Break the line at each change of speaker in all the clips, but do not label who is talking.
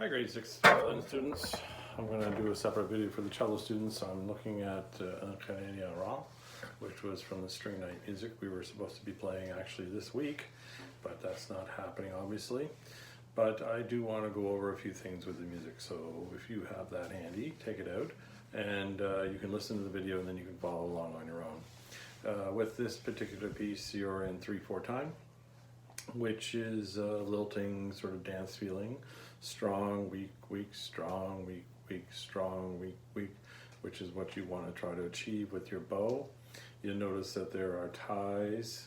Hi grade 6 violin students. I'm going to do a separate video for the cello students. I'm looking at Canadien Errant, which was from the string night music we were supposed to be playing actually this week, but that's not happening obviously. But I do want to go over a few things with the music, so if you have that handy, take it out and you can listen to the video and then you can follow along on your own. With this particular piece, you're in 3/4 time, which is lilting sort of dance feeling. Strong, weak, weak, strong, weak, weak, strong, weak, weak, which is what you want to try to achieve with your bow. You'll notice that there are ties,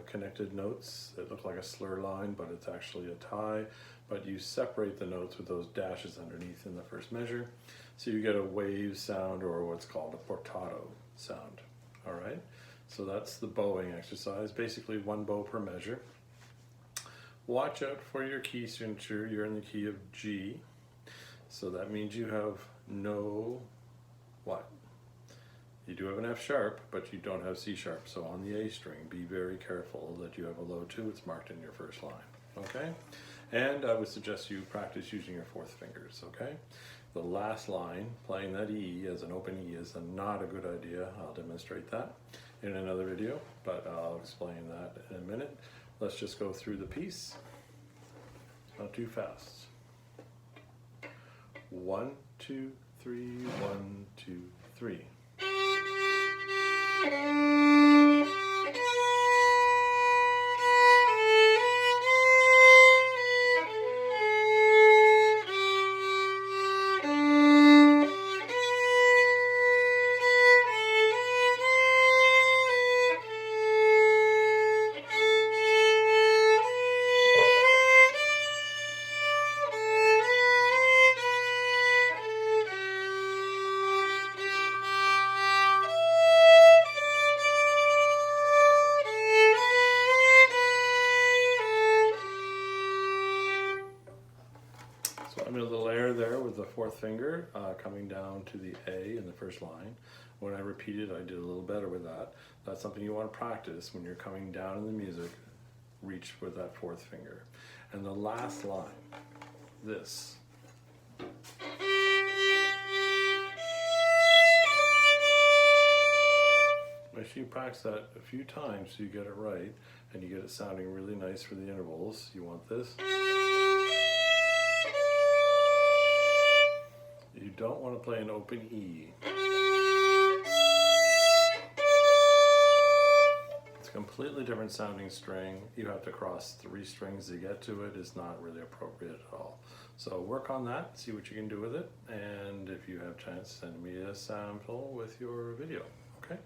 connected notes that look like a slur line, but it's actually a tie. But you separate the notes with those dashes underneath in the first measure. So you get a wave sound, or what's called a portato sound. All right, so that's the bowing exercise, basically one bow per measure. Watch out for your key signature. You're in the key of G. So that means you have no what? You do have an F sharp, but you don't have C sharp. So on the A string, be very careful that you have a low 2. It's marked in your first line, okay? And I would suggest you practice using your 4th fingers, okay? The last line, playing that E as an open E, is not a good idea. I'll demonstrate that in another video, but I'll explain that in a minute. Let's just go through the piece, not too fast. 1, 2, 3, 1, 2, 3. I'm in a little air there with the 4th finger coming down to the A in the first line. When I repeated, I did a little better with that. That's something you want to practice when you're coming down in the music. Reach with that 4th finger. And the last line, this. Make sure you practice that a few times so you get it right and you get it sounding really nice for the intervals. You want this. You don't want to play an open E. It's a completely different sounding string. You have to cross 3 strings to get to it. It's not really appropriate at all. So work on that, see what you can do with it, and if you have a chance, send me a sample with your video, okay?